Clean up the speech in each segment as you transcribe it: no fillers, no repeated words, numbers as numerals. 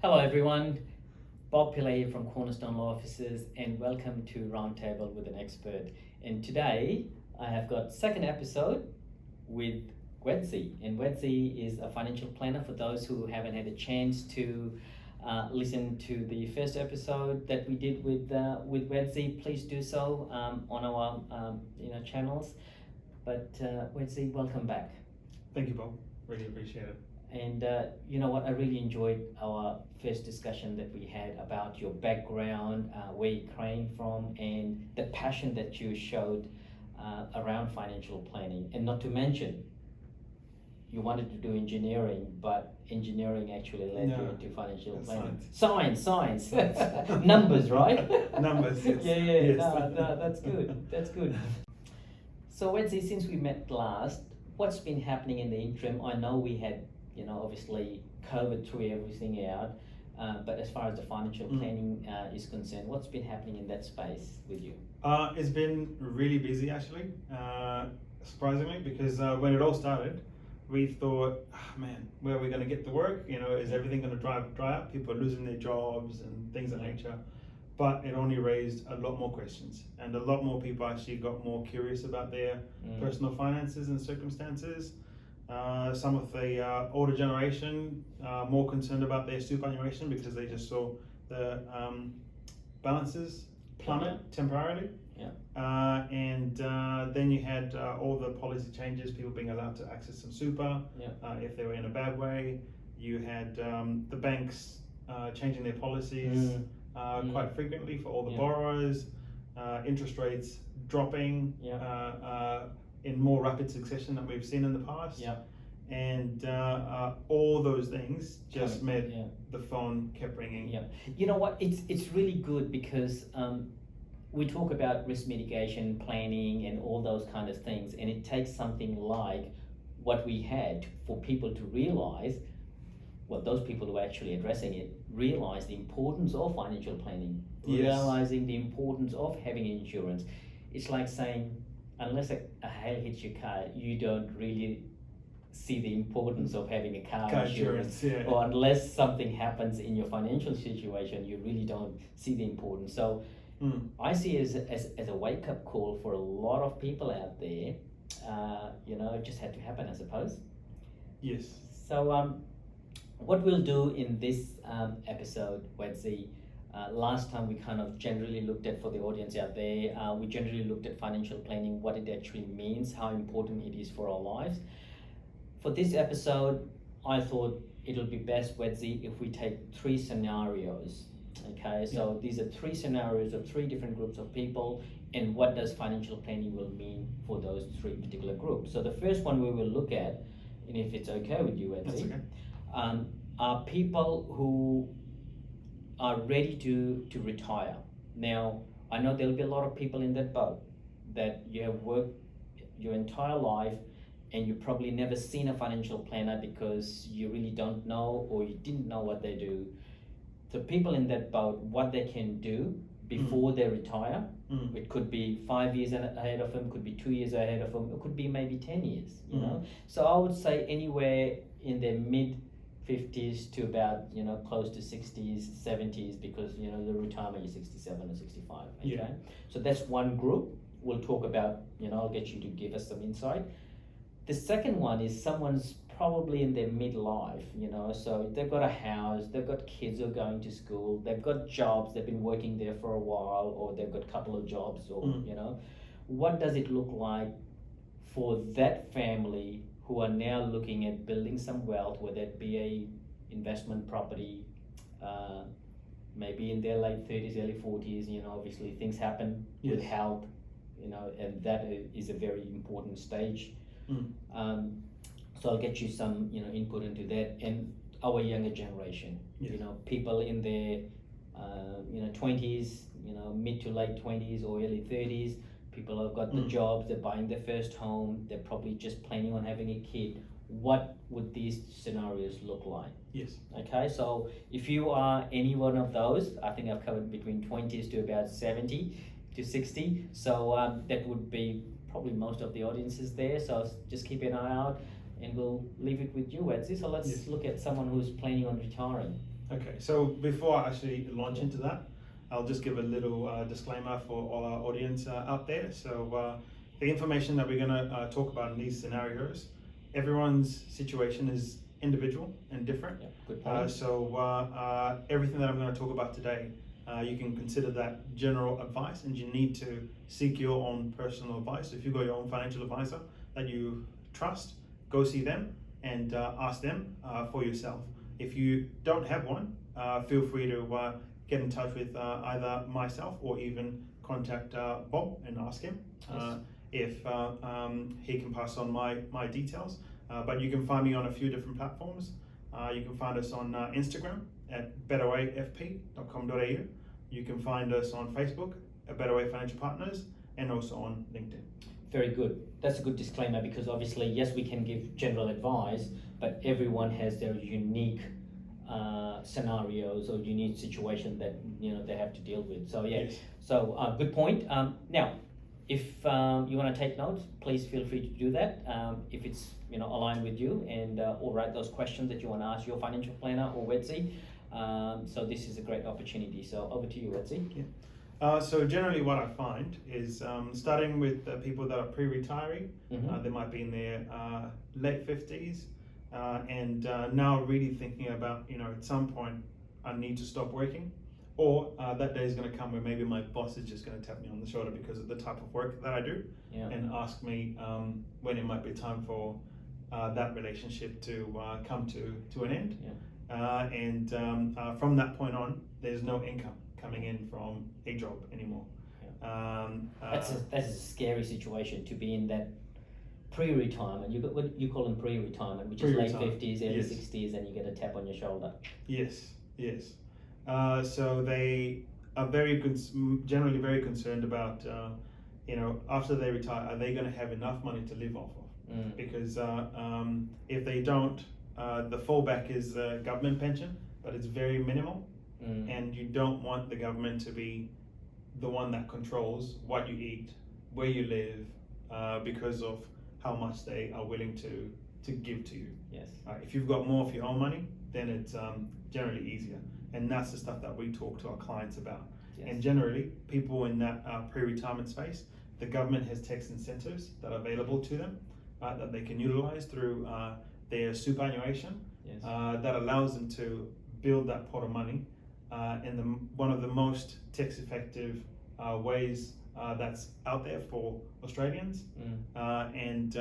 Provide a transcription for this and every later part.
Hello everyone, Bob Pillay here from Cornerstone Law Offices and welcome to Roundtable with an Expert. And today I have got second episode with Wedzerai. And Wedzerai is a financial planner for those who haven't had a chance to listen to the first episode that we did with Wedzerai. Please do so on our channels. But Wedzerai, welcome back. Thank you, Bob. Really appreciate it. And you know what, I really enjoyed our first discussion that we had about your background, where you came from, and the passion that you showed around financial planning. And not to mention, you wanted to do engineering, but engineering actually led you into financial planning. Science. Numbers, right? Numbers, yes. Yeah, yes. No, that's good, that's good. So Wedzerai, since we met last, what's been happening in the interim? I know we had, obviously COVID threw everything out, but as far as the financial planning is concerned, what's been happening in that space with you? It's been really busy actually, surprisingly, because when it all started, we thought, man, where are we going to get the work? Is everything going to dry up? People are losing their jobs and things of nature. But it only raised a lot more questions, and a lot more people actually got more curious about their personal finances and circumstances. Some of the older generation more concerned about their superannuation because they just saw the balances plummet temporarily. Yeah. And then you had all the policy changes, people being allowed to access some super if they were in a bad way. You had the banks changing their policies quite frequently for all the borrowers, interest rates dropping in more rapid succession than we've seen in the past. And all those things just meant the phone kept ringing. You know what, it's really good because we talk about risk mitigation, planning and all those kind of things, and it takes something like what we had for people to realize, well, those people who are actually addressing it realize the importance of financial planning, realizing the importance of having insurance. It's like saying, unless a hail hits your car, you don't really see the importance of having a car insurance. Or unless something happens in your financial situation, you really don't see the importance. So I see it as a wake-up call for a lot of people out there. It just had to happen, I suppose. Yes. So what we'll do in this episode, Wedzerai, last time we kind of generally looked at, for the audience out there, we generally looked at financial planning, what it actually means, how important it is for our lives. For this episode, I thought it'll be best, Wedzerai, if we take 3 scenarios. Okay, so these are 3 scenarios of 3 different groups of people, and what does financial planning will mean for those 3 particular groups. So the first one we will look at, and if it's okay with you, Wedzerai, are people who are ready to retire. Now, I know there'll be a lot of people in that boat, that you have worked your entire life and you've probably never seen a financial planner because you really don't know, or you didn't know what they do. So people in that boat, what they can do before they retire, it could be 5 years ahead of them, could be 2 years ahead of them, it could be maybe 10 years, So I would say anywhere in their mid-50s to about, close to 60s, 70s, because, the retirement is 67 or 65, okay? So that's one group. We'll talk about, I'll get you to give us some insight. The second one is someone's probably in their midlife, so they've got a house, they've got kids who are going to school, they've got jobs, they've been working there for a while, or they've got a couple of jobs, or, what does it look like for that family who are now looking at building some wealth, whether it be a investment property, maybe in their late 30s, early 40s, obviously things happen with health, and that is a very important stage. So I'll get you some, input into that, and our younger generation, people in their, 20s, mid to late 20s or early 30s, people have got the jobs, they're buying their first home, they're probably just planning on having a kid. What would these scenarios look like? Okay, so if you are any one of those, I think I've covered between 20s to about 70 to 60, so that would be probably most of the audiences there, so just keep an eye out. And we'll leave it with you, Wedzerai. So let's look at someone who's planning on retiring. Okay, so before I actually launch into that, I'll just give a little disclaimer for all our audience out there. So the information that we're going to talk about in these scenarios, everyone's situation is individual and different. Yeah, good point. So everything that I'm going to talk about today, you can consider that general advice, and you need to seek your own personal advice. If you've got your own financial advisor that you trust, go see them and ask them for yourself. If you don't have one, feel free to get in touch with either myself or even contact Bob and ask him if he can pass on my details. But you can find me on a few different platforms. You can find us on Instagram at betterwayfp.com.au. You can find us on Facebook at Better Way Financial Partners, and also on LinkedIn. Very good. That's a good disclaimer, because obviously, yes, we can give general advice, but everyone has their unique scenarios or unique situation that they have to deal with. So yeah, Yes. So good point. Now, if you want to take notes, please feel free to do that. If it's aligned with you, and or write those questions that you want to ask your financial planner or Wedzi. So this is a great opportunity. So over to you, Wedzi. Yeah. So generally what I find is starting with people that are pre-retiree, they might be in their late 50s and now really thinking about, at some point I need to stop working, or that day is going to come where maybe my boss is just going to tap me on the shoulder because of the type of work that I do, and ask me when it might be time for that relationship to come to an end. And from that point on, there's no income coming in from a job anymore. That's a scary situation to be in, that pre-retirement. You got what you call them, pre-retirement, which is late 50s, early 60s, and you get a tap on your shoulder. Yes. So they are generally very concerned about, after they retire, are they going to have enough money to live off of? Because if they don't, the fallback is government pension, but it's very minimal, and you don't want the government to be the one that controls what you eat, where you live, because of how much they are willing to give to you. Yes. If you've got more of your own money, then it's generally easier, and that's the stuff that we talk to our clients about. Yes. And generally, people in that pre-retirement space, the government has tax incentives that are available to them that they can utilize through their superannuation. Yes. That allows them to build that pot of money in one of the most tax effective ways that's out there for Australians, and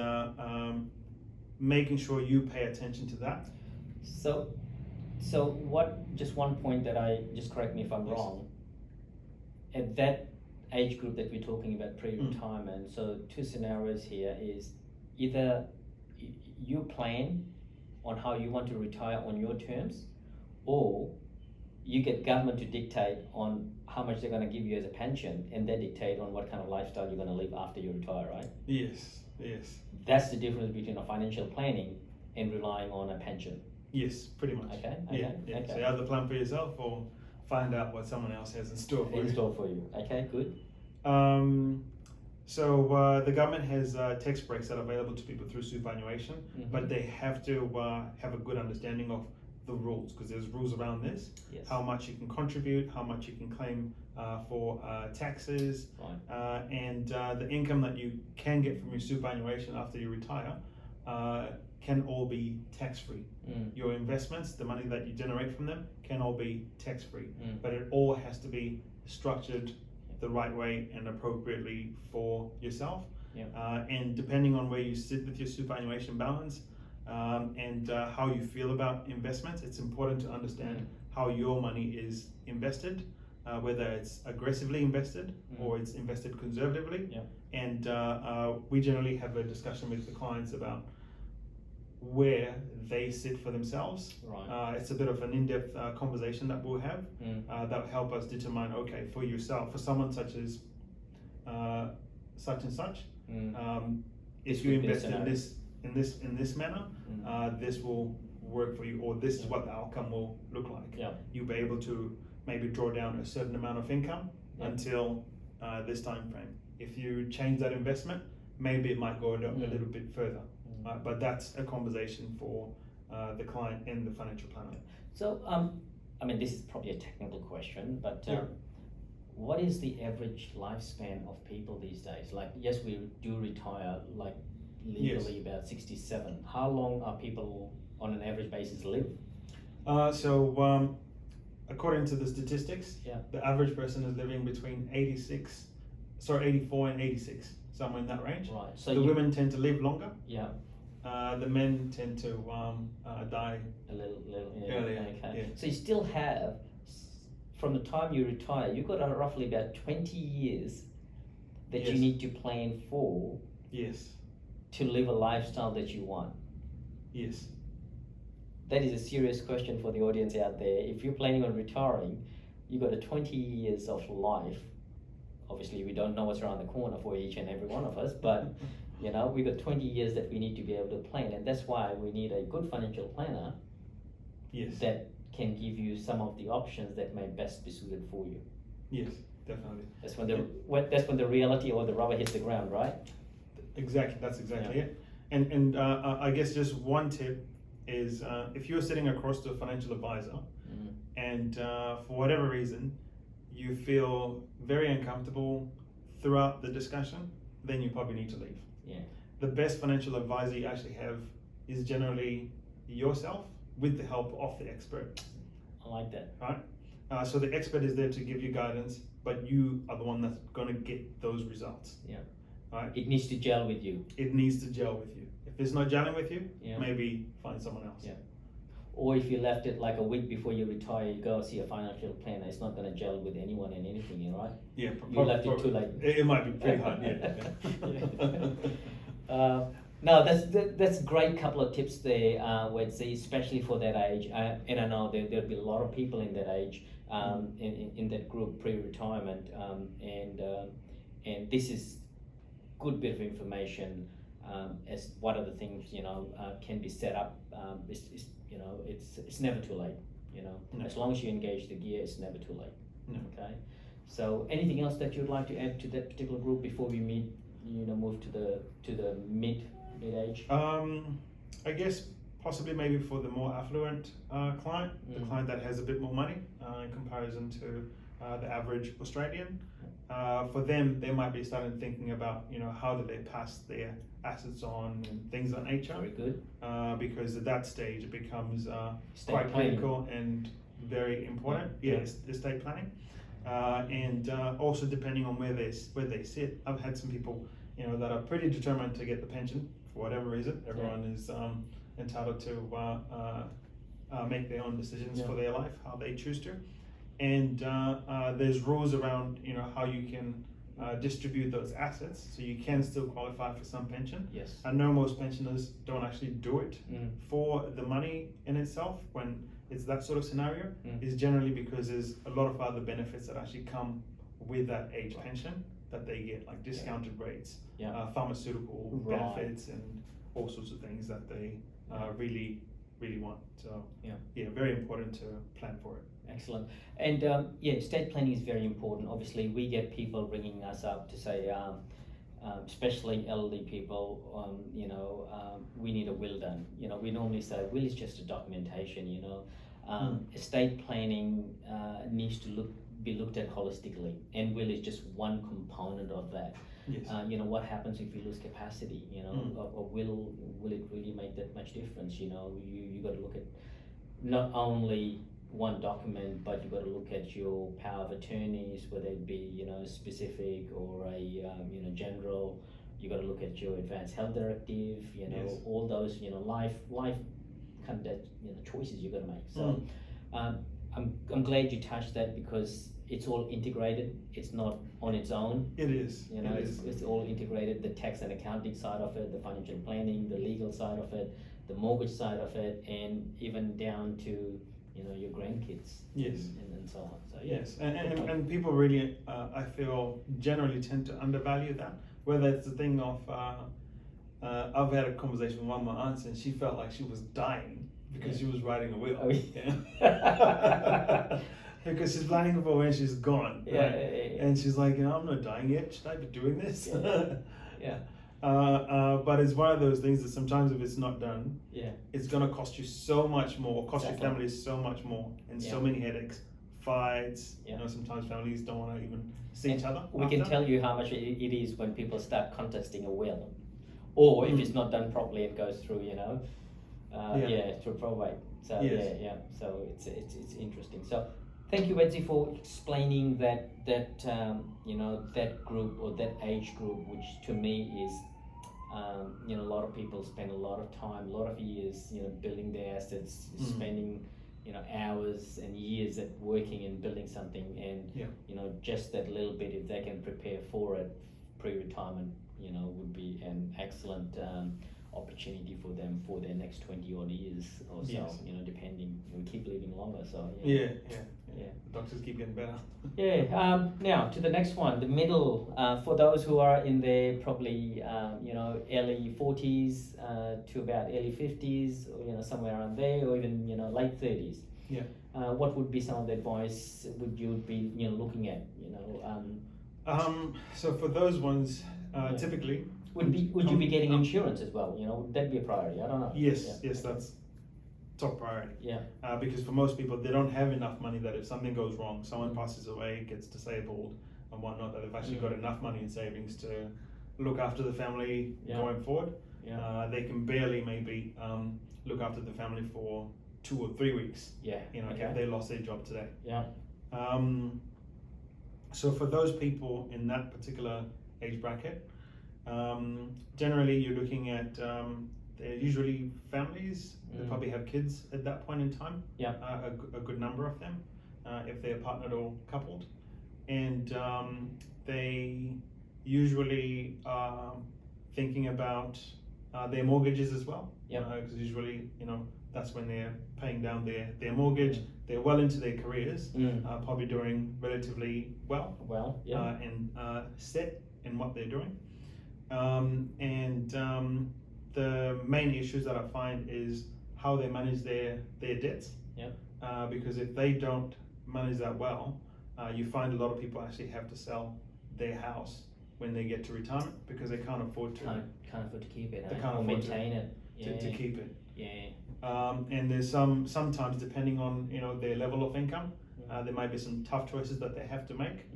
making sure you pay attention to that. So what, just one point just correct me if I'm wrong, at that age group that we're talking about, pre-retirement, so two scenarios here is either you plan on how you want to retire on your terms, or you get government to dictate on how much they're going to give you as a pension, and they dictate on what kind of lifestyle you're going to live after you retire, right? Yes. That's the difference between a financial planning and relying on a pension. Yes, pretty much. Okay. Yeah. So you have the plan for yourself, or find out what someone else has in store for you. Okay, good. So the government has tax breaks that are available to people through superannuation, but they have to have a good understanding of the rules, because there's rules around this. Yes. How much you can contribute, how much you can claim for taxes, and the income that you can get from your superannuation after you retire can all be tax-free. Your investments, the money that you generate from them, can all be tax-free, but it all has to be structured the right way and appropriately for yourself. And depending on where you sit with your superannuation balance, and how you feel about investments, it's important to understand how your money is invested, whether it's aggressively invested or it's invested conservatively. And we generally have a discussion with the clients about where they sit for themselves. It's a bit of an in-depth conversation that we'll have that will help us determine, okay, for yourself, for someone such as such and such, if you invest in this manner, this will work for you, or this is what the outcome will look like. You'll be able to maybe draw down a certain amount of income until this time frame. If you change that investment, maybe it might go a little bit further. But that's a conversation for the client and the financial planner. So I mean, this is probably a technical question, but Yeah. what is the average lifespan of people these days? Like, yes, we do retire like legally about 67. How long are people on an average basis live? According to the statistics, Yeah. the average person is living between 84 and 86, somewhere in that range. Right. So The women tend to live longer. Yeah. The men tend to die A little yeah. earlier. Okay. Yeah. So you still have, from the time you retire, you've got roughly about 20 years that you Yes. need to plan for Yes. to live a lifestyle that you want. Yes. That is a serious question for the audience out there. If you're planning on retiring, you've got a 20 years of life. Obviously, we don't know what's around the corner for each and every one of us, but you know, we've got 20 years that we need to be able to plan, and that's why we need a good financial planner Yes. that can give you some of the options that may best be suited for you. Yes, definitely. That's when the reality or the rubber hits the ground, right? Exactly. That's exactly Yeah. it. And I guess just one tip is if you're sitting across to a financial advisor and for whatever reason you feel very uncomfortable throughout the discussion, then you probably need to leave. Yeah. The best financial advisor you actually have is generally yourself with the help of the expert, I like that. right? So the expert is there to give you guidance, but you are the one that's going to get those results. Yeah. Right? It needs to gel with you. It needs to gel with you. If it's not gelling with you, Yeah. maybe find someone else. Yeah. Or if you left it like a week before you retire, you go see a financial planner, it's not going to gel with anyone and anything, you know, right? Yeah, You left it too late. It might be pretty hard. Yeah. No, that's a great couple of tips there, Wedzerai, especially for that age. And I know there'll be a lot of people in that age, in that group pre-retirement, and this is good bit of information as what are the things can be set up. You know, it's never too late. You know, No. as long as you engage the gear, it's never too late. No. Okay. So, anything else that you'd like to add to that particular group before we move to the mid age? I guess possibly maybe for the more affluent client, the client that has a bit more money in comparison to the average Australian. For them, they might be starting thinking about how do they pass their assets on and things of that nature. Very good. Because at that stage it becomes Estate quite planning. critical and very important. Yeah. Yes, estate planning, and also depending on where they sit. I've had some people that are pretty determined to get the pension for whatever reason. Everyone is entitled to make their own decisions for their life, how they choose to. And there's rules around how you can distribute those assets, so you can still qualify for some pension. Yes. I know most pensioners don't actually do it for the money in itself when it's that sort of scenario. Is generally because there's a lot of other benefits that actually come with that age pension that they get, like discounted rates, pharmaceutical benefits, and all sorts of things that they really want. So very important to plan for it. Excellent. And estate planning is very important. Obviously, we get people ringing us up to say, especially elderly people, we need a will done. We normally say will is just a documentation. Estate planning needs to be looked at holistically, and will is just one component of that. Yes. What happens if you lose capacity? Or will it really make that much difference? You got to look at not only one document, but you've got to look at your power of attorneys, whether it be specific or a general. You got to look at your advanced health directive. All those life kind of choices you got to make. So I'm glad you touched that, because it's all integrated. It's not on its own. It is. It's all integrated. The tax and accounting side of it, the financial planning, the legal side of it, the mortgage side of it, and even down to your grandkids. Yes. And so on. So yes, and people really, I feel, generally tend to undervalue that. Whether it's the thing of, I've had a conversation with one of my aunts, and she felt like she was dying because she was writing a will. Oh, yeah. Because she's planning for when she's gone. Yeah, right? And she's like, I'm not dying yet. Should I be doing this? Yeah. But it's one of those things that sometimes if it's not done, Yeah. it's gonna cost you so much more, cost Exactly. your family so much more, and so Yeah. many headaches, fights. Yeah. You know, sometimes families don't want to even see each other. We can after. tell you how much it is when people start contesting a will, or if Mm. it's not done properly and goes through, through probate. So Yes. So it's interesting. So thank you, Wedzi, for explaining that that group or that age group, which to me is a lot of people spend a lot of time, a lot of years, building their assets, spending hours and years at working and building something, and just that little bit, if they can prepare for it pre-retirement, would be an excellent opportunity for them for their next 20 odd years or so. Yes. Depending, we keep living longer, so Yeah. Yeah. The doctors keep getting better. Now to the next one, the middle. For those who are in their probably early 40s to about early 50s, or somewhere around there, or even late 30s. Yeah. What would be some of the advice would you be looking at? So for those ones, typically. Would you be getting insurance as well? Would that be a priority? I don't know. Yes. That's top priority. Yeah. Because for most people, they don't have enough money that if something goes wrong, someone passes away, gets disabled, and whatnot, that they've actually got enough money in savings to look after the family going forward. Yeah. They can barely maybe look after the family for 2 or 3 weeks. Yeah. If they lost their job today. Yeah. So for those people in that particular age bracket, generally you're looking at they're usually families. They probably have kids at that point in time. Yeah. A good number of them, if they're partnered or coupled, and they usually are thinking about their mortgages as well. Yeah. Because usually, that's when they're paying down their mortgage. They're well into their careers, probably doing relatively well. Well, yeah. And set in what they're doing. The main issues that I find is how they manage their debts. Yeah. Because if they don't manage that well, you find a lot of people actually have to sell their house when they get to retirement because they can't afford to. Can't afford to keep it. They can't afford maintain it. to keep it. Yeah. And there's sometimes depending on their level of income, there might be some tough choices that they have to make.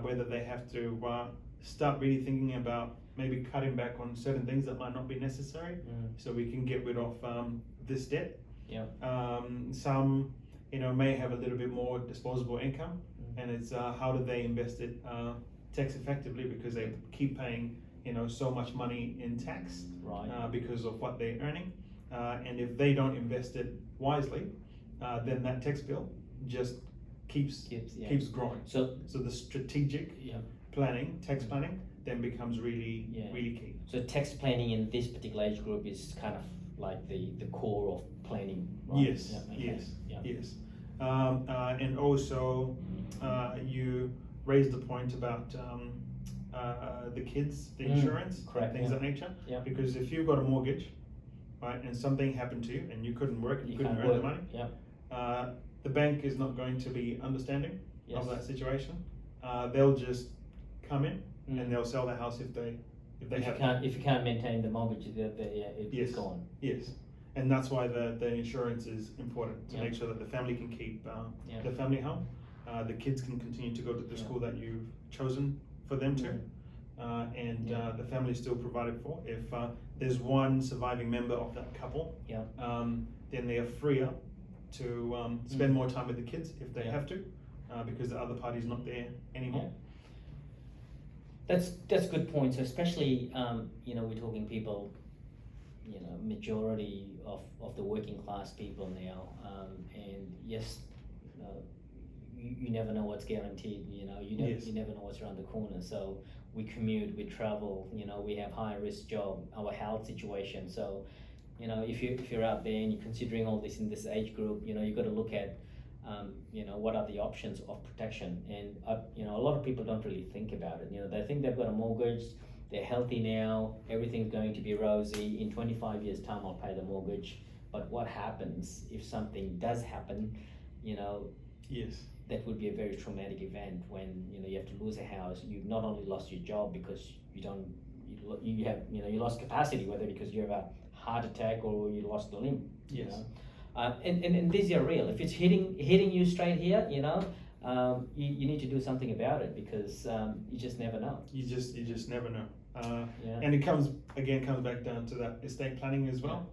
Whether they have to start really thinking about maybe cutting back on certain things that might not be necessary, so we can get rid of this debt. Yeah. Some may have a little bit more disposable income, and it's how do they invest it tax effectively, because they keep paying so much money in tax, Right. Because of what they're earning, and if they don't invest it wisely, then that tax bill just keeps growing. So the strategic planning, tax planning, then becomes really key. So tax planning in this particular age group is kind of like the core of planning, right? Yes, Yeah, okay. yes. And also, you raised the point about the kids, the insurance, correct, things of that nature. Yeah. Because if you've got a mortgage, right, and something happened to you and you couldn't work, you couldn't earn the money, the bank is not going to be understanding of that situation. They'll just come in and they'll sell the house if you can't maintain the mortgage, it's gone. Yes, and that's why the insurance is important to make sure that the family can keep the family home, the kids can continue to go to the school that you've chosen for them to, and the family is still provided for. If there's one surviving member of that couple, then they are freer to spend more time with the kids if they have to, because the other party's not there anymore. That's good points, especially we're talking people, majority of the working class people now, and yes, you never know what's guaranteed. You never know what's around the corner. So we commute, we travel. We have high risk job, our health situation. So if you're out there and you're considering all this in this age group, you've got to look at what are the options of protection, and a lot of people don't really think about it. They think they've got a mortgage, they're healthy now, everything's going to be rosy. In 25 years time I'll pay the mortgage. But what happens if something does happen? Yes. That would be a very traumatic event when you have to lose a house. You've not only lost your job because you don't you have, you lost capacity, whether because you have a heart attack or you lost a limb. Yes. And these are real. If it's hitting you straight here, you need to do something about it, because you just never know. You just never know. Yeah. And it comes back down to that estate planning as well.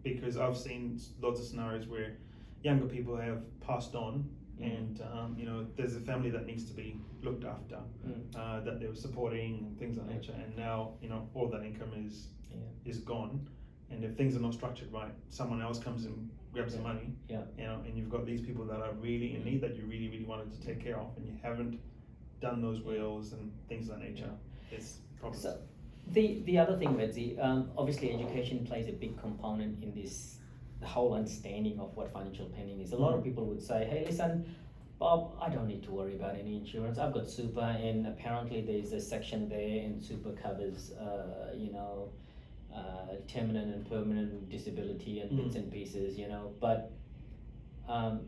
Because I've seen lots of scenarios where younger people have passed on, and there's a family that needs to be looked after, that they were supporting and things of that nature, and now all that income is gone. And if things are not structured right, someone else comes and grabs the money, and you've got these people that are really in need, that you really, really wanted to take care of, and you haven't done those wills and things of that nature. It's problems. So, the other thing, Wedzi, obviously education plays a big component in this, the whole understanding of what financial planning is. A lot of people would say, hey, listen, Bob, I don't need to worry about any insurance. I've got super, and apparently there's a section there, and super covers, permanent and permanent disability and bits and pieces, but I'll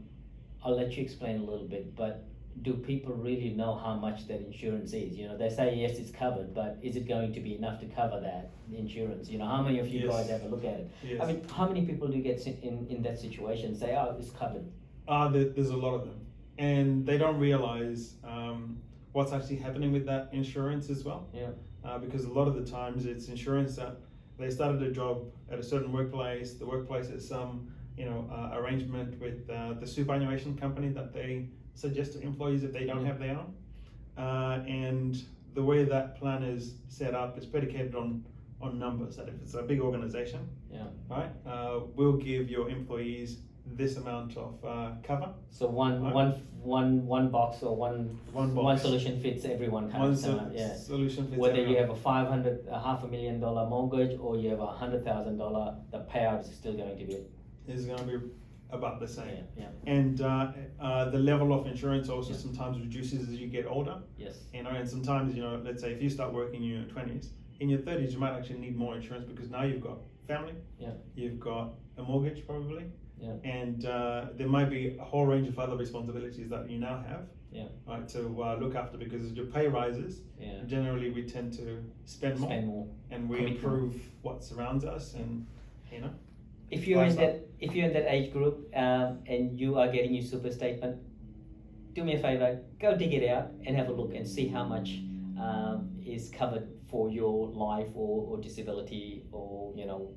let you explain a little bit, but do people really know how much that insurance is? They say yes, it's covered, but is it going to be enough to cover that insurance? How many of you guys ever look at it? Yes. I mean, how many people do you get in that situation say, oh, it's covered? There's a lot of them, and they don't realize what's actually happening with that insurance as well. Because a lot of the times it's insurance that they started a job at a certain workplace. The workplace has some arrangement with the superannuation company that they suggest to employees if they don't have their own, and the way that plan is set up is predicated on numbers. That if it's a big organization, right, we'll give your employees this amount of cover. So one box or one solution fits everyone kind of solution fits whether everyone. you have a $500,000 mortgage or you have a $100,000, the payout is still going to be is going to be about the same. And the level of insurance also sometimes reduces as you get older. Yes. And sometimes let's say if you start working in your 20s, in your 30s you might actually need more insurance, because now you've got family. You've got a mortgage probably. And there might be a whole range of other responsibilities that you now have. Right, to look after, because as your pay rises, generally we tend to spend more, and we improve what surrounds us, and If you're in that age group and you are getting your super statement, do me a favor, go dig it out and have a look and see how much is covered for your life or disability or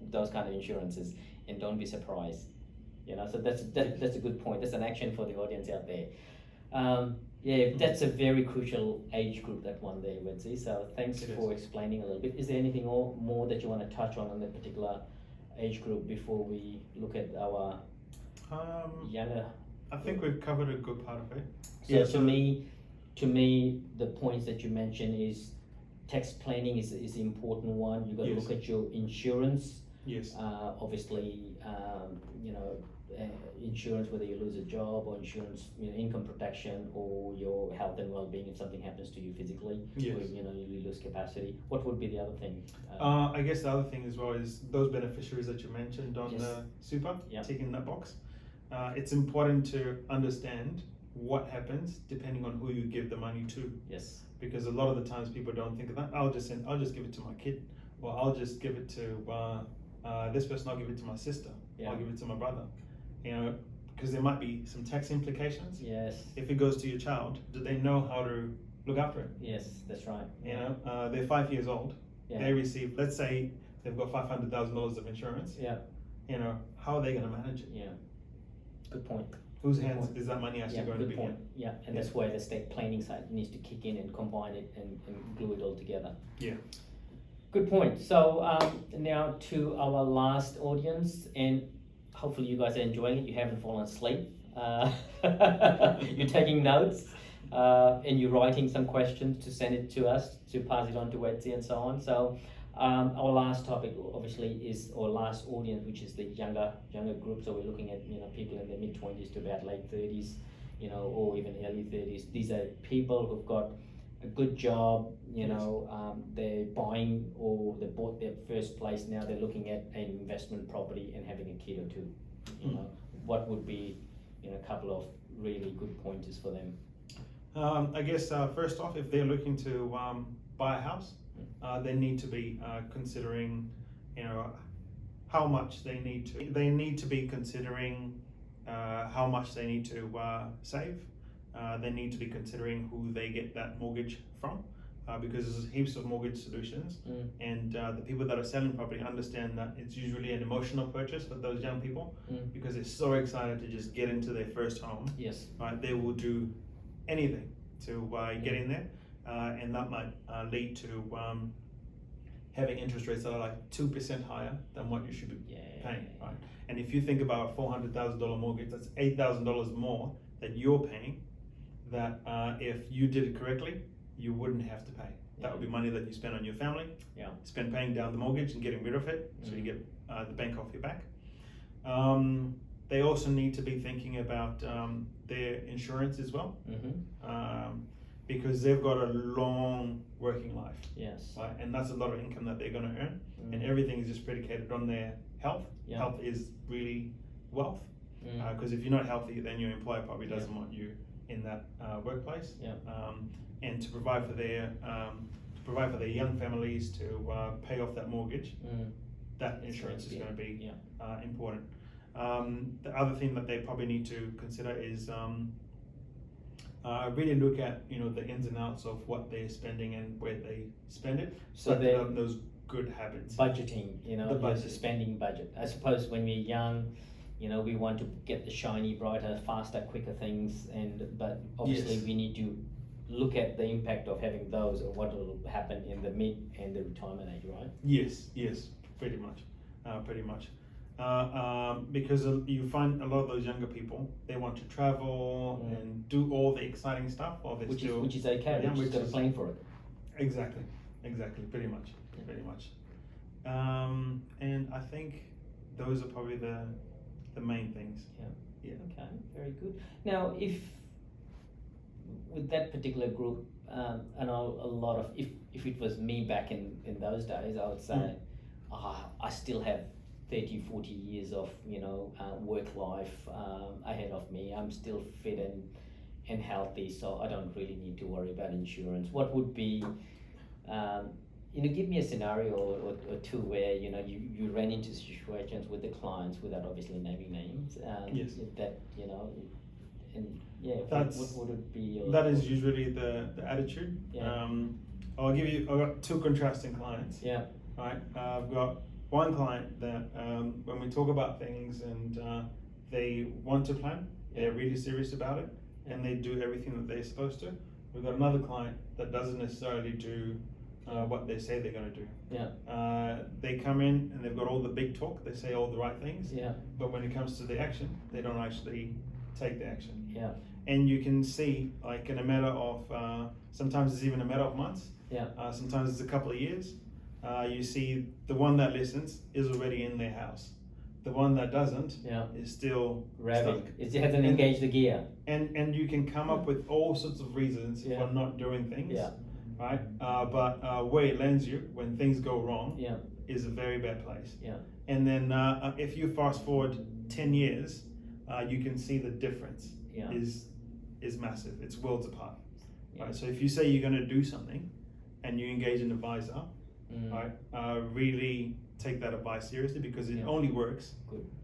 those kind of insurances, and don't be surprised. So that's a good point. That's an action for the audience out there. That's a very crucial age group, that one there, Wedzi. So thanks for explaining a little bit. Is there anything more that you want to touch on that particular age group before we look at our younger? I think we've covered a good part of it. So to me, the points that you mentioned is tax planning is the important one. You got to look at your insurance. Obviously, insurance, whether you lose a job, or insurance, income protection, or your health and well-being if something happens to you physically, or you lose capacity. What would be the other thing? I guess the other thing as well is those beneficiaries that you mentioned on the super, ticking that box. It's important to understand what happens depending on who you give the money to. Because a lot of the times people don't think of that. I'll just give it to my kid, or I'll just give it to this person. I'll give it to my sister. I'll give it to my brother. Because there might be some tax implications. If it goes to your child, do they know how to look after it? That's right. They're 5 years old. They receive, let's say they've got $500,000 of insurance. How are they going to manage it? Good point. Whose hands is that money actually going to be in? And that's where the estate planning side needs to kick in and combine it and glue it all together. Good point. So now to our last audience, and hopefully you guys are enjoying it. You haven't fallen asleep. You're taking notes, and you're writing some questions to send it to us, to pass it on to Wedzi and so on. So our last topic obviously is our last audience, which is the younger group. So we're looking at people in their mid-20s to about late 30s, or even early 30s. These are people who've got a good job, they're buying, or they bought their first place. Now they're looking at an investment property and having a kid or two. What would be a couple of really good pointers for them? I guess first off, if they're looking to buy a house, they need to be considering, you know, how much they need to. They need to be considering how much they need to save. They need to be considering who they get that mortgage from. Because there's heaps of mortgage solutions, and the people that are selling property understand that it's usually an emotional purchase for those young people, because they're so excited to just get into their first home. Yes. Right, they will do anything to get in there, and that might lead to having interest rates that are like 2% higher than what you should be paying. Right, and if you think about a $400,000 mortgage, that's $8,000 more that you're paying. That if you did it correctly, you wouldn't have to pay. That would be money that you spend on your family, spend paying down the mortgage and getting rid of it, so you get the bank off your back. They also need to be thinking about their insurance as well, because they've got a long working life. Yes. Right? And that's a lot of income that they're going to earn, and everything is just predicated on their health. Health is really wealth, because if you're not healthy, then your employer probably doesn't want you in that workplace. And to provide for their young families to pay off that mortgage, that insurance is going to be important. The other thing that they probably need to consider is really look at, you know, the ins and outs of what they're spending and where they spend it. So they're those good habits. Budgeting, you know, the spending budget. I suppose when we're young, you know, we want to get the shiny, brighter, faster, quicker things, but obviously we need to look at the impact of having those, or what will happen in the mid and the retirement age, right? Yes, pretty much. Because you find a lot of those younger people, they want to travel and do all the exciting stuff, or they which is okay. We're just got to plan for it. Exactly, pretty much. And I think those are probably the main things. Yeah. Okay, very good. Now, if with that particular group, I know a lot of, if it was me back in those days, I would say I still have 30, 40 years of, you know, work life ahead of me. I'm still fit and healthy, so I don't really need to worry about insurance. What would be, you know, give me a scenario or two where, you know, you ran into situations with the clients, without obviously naming names, that, you know, and what would it be? That is usually the attitude. I've got two contrasting clients. Right, I've got one client that when we talk about things and they want to plan, they're really serious about it, and they do everything that they're supposed to. We've got another client that doesn't necessarily do what they say they're going to do. They come in and they've got all the big talk, they say all the right things, but when it comes to the action, they don't actually take the action. And you can see, like, in a matter of sometimes it's even a matter of months, sometimes it's a couple of years, you see the one that listens is already in their house. The one that doesn't is still stuck. It hasn't and, engaged the gear. And you can come up with all sorts of reasons for not doing things, right? But where it lands you when things go wrong is a very bad place. And then if you fast forward 10 years, you can see the difference is massive. It's worlds apart. Right? So if you say you're going to do something and you engage an advisor, right, really take that advice seriously, because it only works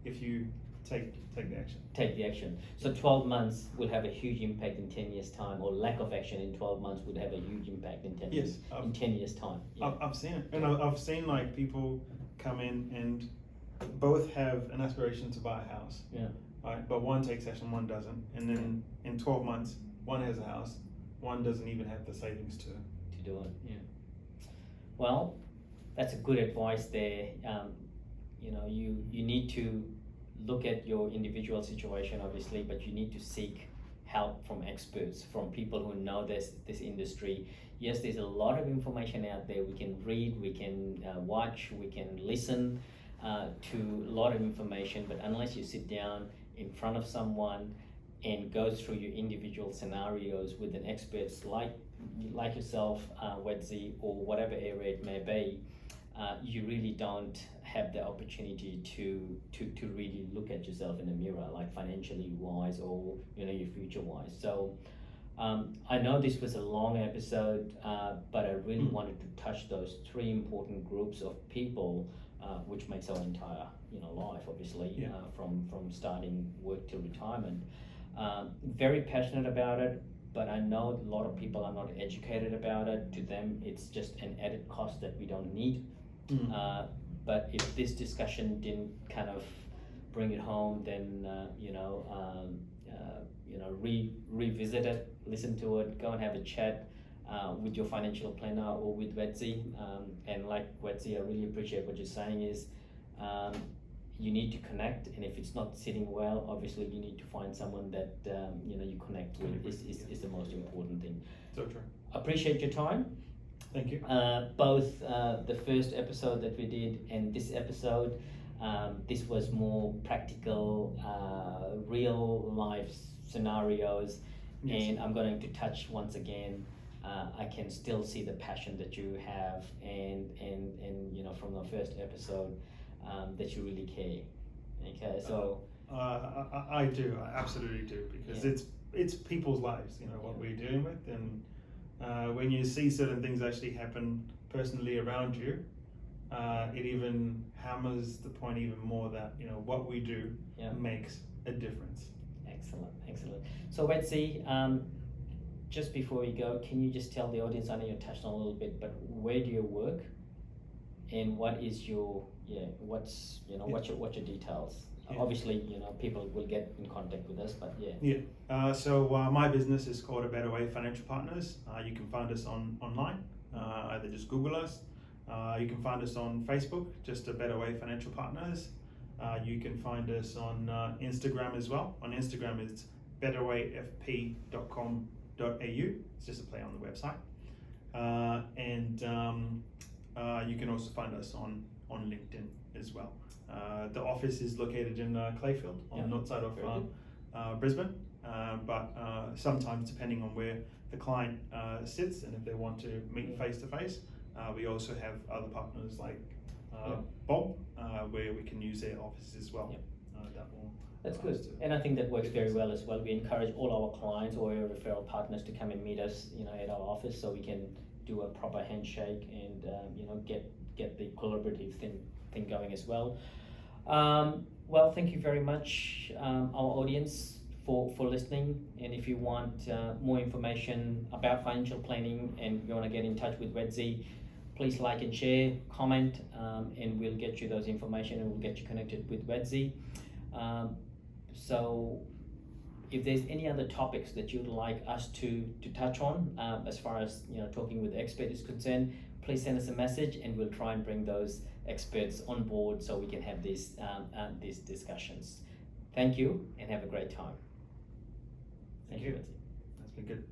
if you take the action. Take the action. So 12 months will have a huge impact in 10 years' time, or lack of action in 12 months would have a huge impact in 10 years. In 10 years' time. I've seen it, and I've seen, like, people come in and both have an aspiration to buy a house. Right, but one takes action, one doesn't, and then in 12 months, one has a house, one doesn't even have the savings to do it. Well, that's a good advice there. You know, you need to look at your individual situation, obviously, but you need to seek help from experts, from people who know this industry. Yes, there's a lot of information out there. We can read, we can watch, we can listen to a lot of information, but unless you sit down in front of someone and go through your individual scenarios with an expert like yourself, Wedzerai, or whatever area it may be, you really don't have the opportunity to really look at yourself in the mirror, like financially wise, or, you know, your future wise. So I know this was a long episode, but I really Mm. wanted to touch those three important groups of people, which makes our entire life, obviously, Yeah. From starting work to retirement. Very passionate about it, but I know a lot of people are not educated about it. To them, it's just an added cost that we don't need. Mm. But if this discussion didn't kind of bring it home, then revisit it, listen to it, go and have a chat with your financial planner or with Wedzerai. And like Wedzerai, I really appreciate what you're saying is you need to connect, and if it's not sitting well, obviously you need to find someone that you connect with. Is the most important thing. So true. Appreciate your time. Thank you. Both the first episode that we did and this episode, this was more practical, real life scenarios. Yes. And I'm going to touch once again. I can still see the passion that you have, and from the first episode, that you really care. Okay, so I do. I absolutely do, because Yeah. it's people's lives. What we're dealing with, and when you see certain things actually happen personally around you, it even hammers the point even more that what we do Yeah. makes a difference. Excellent. So Wedzerai, just before we go, can you just tell the audience? I know you touched on a little bit, but where do you work, and what is your what's your details? Yeah. Obviously, people will get in contact with us, but yeah. Yeah. So my business is called Wedzerai Financial Partners. You can find us online. Either just Google us. You can find us on Facebook, just Wedzerai Financial Partners. You can find us on Instagram as well. On Instagram, it's wedzerai.fp.com.au. It's just a play on the website. And you can also find us on LinkedIn as well. The office is located in Clayfield, on the north side of Brisbane. But sometimes, depending on where the client sits, and if they want to meet face to face, we also have other partners like Bob, where we can use their offices as well. That's good, and I think that works very well as well. We encourage all our clients or our referral partners to come and meet us, at our office, so we can do a proper handshake and get the collaborative thing going as well. Well, thank you very much, our audience, for listening. And if you want more information about financial planning and you want to get in touch with Wedzerai, please like and share, comment, and we'll get you those information and we'll get you connected with Wedzerai. So if there's any other topics that you'd like us to touch on, as far as talking with the expert is concerned, please send us a message and we'll try and bring those experts on board so we can have these discussions. Thank you and have a great time. Thank you. That's been good.